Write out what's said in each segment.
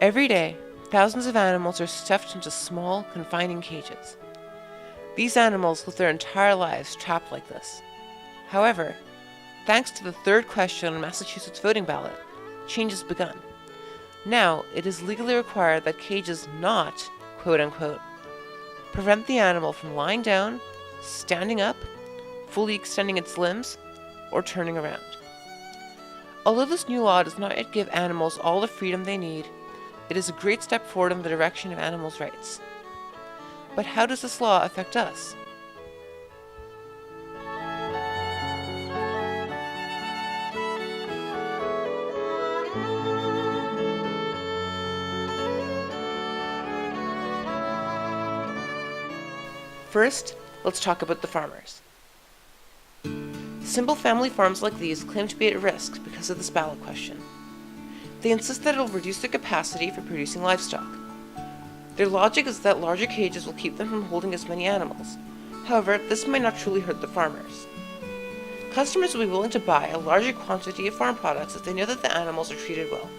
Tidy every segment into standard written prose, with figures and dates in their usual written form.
Every day, thousands of animals are stuffed into small, confining cages. These animals live their entire lives trapped like this. However, thanks to the third question on Massachusetts' voting ballot, change has begun. Now, it is legally required that cages not, quote-unquote, prevent the animal from lying down, standing up, fully extending its limbs, or turning around. Although this new law does not yet give animals all the freedom they need, it is a great step forward in the direction of animals' rights. But how does this law affect us? First, let's talk about the farmers. Simple family farms like these claim to be at risk because of this ballot question. They insist that it will reduce their capacity for producing livestock. Their logic is that larger cages will keep them from holding as many animals. However, this might not truly hurt the farmers. Customers will be willing to buy a larger quantity of farm products if they know that the animals are treated well.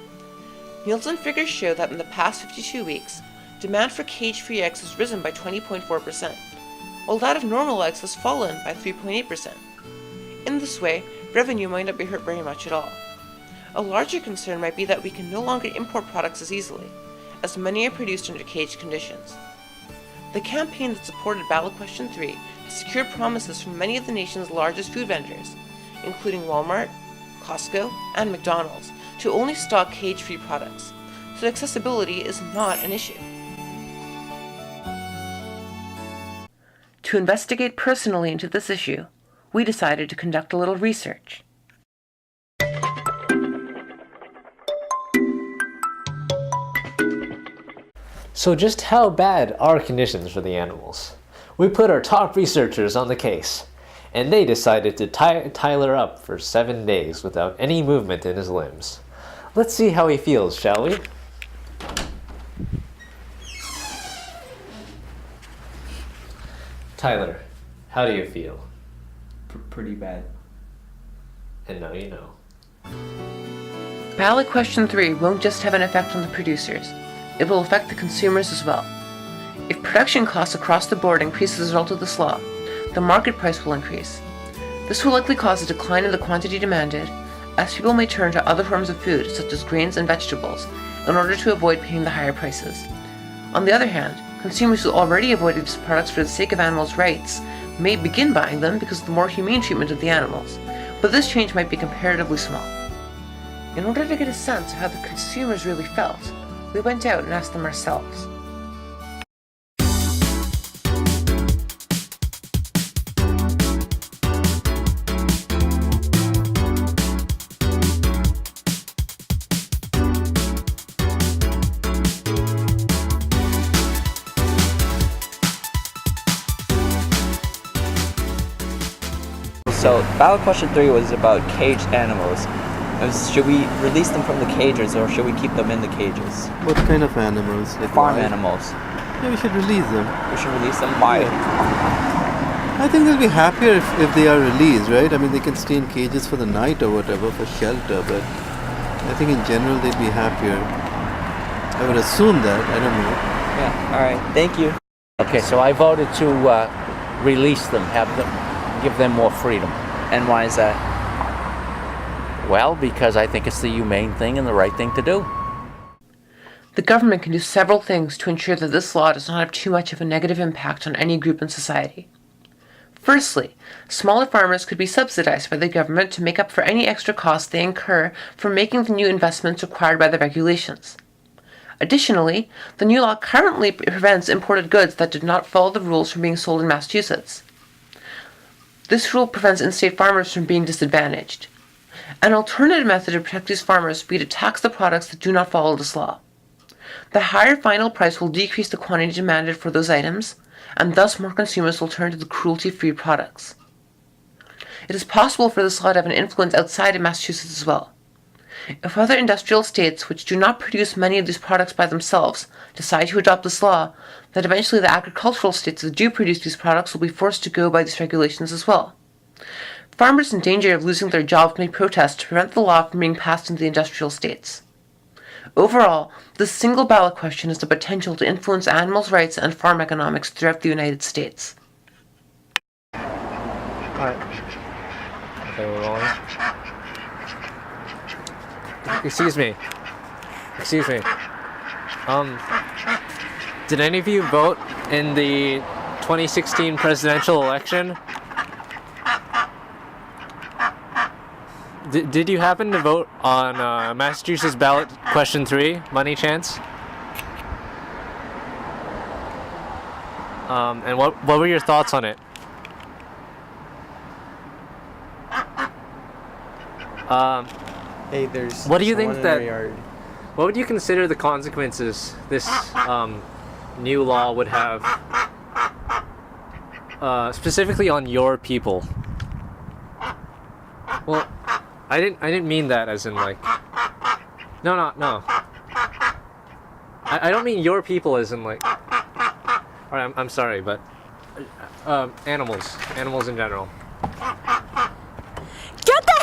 Nielsen figures show that in the past 52 weeks, demand for cage-free eggs has risen by 20.4%, while that of normal eggs has fallen by 3.8%. In this way, revenue might not be hurt very much at all. A larger concern might be that we can no longer import products as easily, as many are produced under caged conditions. The campaign that supported ballot question 3 has secured promises from many of the nation's largest food vendors, including Walmart, Costco, and McDonald's, to only stock cage-free products, so accessibility is not an issue. To investigate personally into this issue, we decided to conduct a little research. So just how bad are conditions for the animals? We put our top researchers on the case, and they decided to tie Tyler up for 7 days without any movement in his limbs. Let's see how he feels, shall we? Tyler, how do you feel? Pretty bad. And now you know. Ballot question 3 won't just have an effect on the producers. It will affect the consumers as well. If production costs across the board increase as a result of this law, the market price will increase. This will likely cause a decline in the quantity demanded, as people may turn to other forms of food, such as grains and vegetables, in order to avoid paying the higher prices. On the other hand, consumers who already avoided these products for the sake of animals' rights may begin buying them because of the more humane treatment of the animals, but this change might be comparatively small. In order to get a sense of how the consumers really felt, we went out and asked them ourselves. So, ballot question 3 was about caged animals. Should we release them from the cages or should we keep them in the cages? What kind of animals? Like Farm wild? animals. Yeah, we should release them. We should release them. Why? I think they'll be happier if they are released, right? I mean, they can stay in cages for the night or whatever, for shelter, but I think in general they'd be happier. I would assume that. I don't know. Yeah, alright. Thank you. Okay, so I voted to release them, give them more freedom. And why is that? Well, because I think it's the humane thing and the right thing to do. The government can do several things to ensure that this law does not have too much of a negative impact on any group in society. Firstly, smaller farmers could be subsidized by the government to make up for any extra costs they incur from making the new investments required by the regulations. Additionally, the new law currently prevents imported goods that did not follow the rules from being sold in Massachusetts. This rule prevents in-state farmers from being disadvantaged. An alternative method to protect these farmers would be to tax the products that do not follow this law. The higher final price will decrease the quantity demanded for those items, and thus more consumers will turn to the cruelty-free products. It is possible for this law to have an influence outside of Massachusetts as well. If other industrial states which do not produce many of these products by themselves decide to adopt this law, then eventually the agricultural states that do produce these products will be forced to go by these regulations as well. Farmers in danger of losing their jobs may protest to prevent the law from being passed in the industrial states. Overall, this single ballot question has the potential to influence animals' rights and farm economics throughout the United States. Alright. Okay, we're rolling. Excuse me. Did any of you vote in the 2016 presidential election? Did you happen to vote on Massachusetts ballot question 3, money chance? And what were your thoughts on it? Hey, there's. What do you someone think in our that- yard. What would you consider the consequences this new law would have, specifically on your people? Well, I didn't mean that as in like. No. I don't mean your people as in like. Alright, I'm sorry, but animals in general. Get the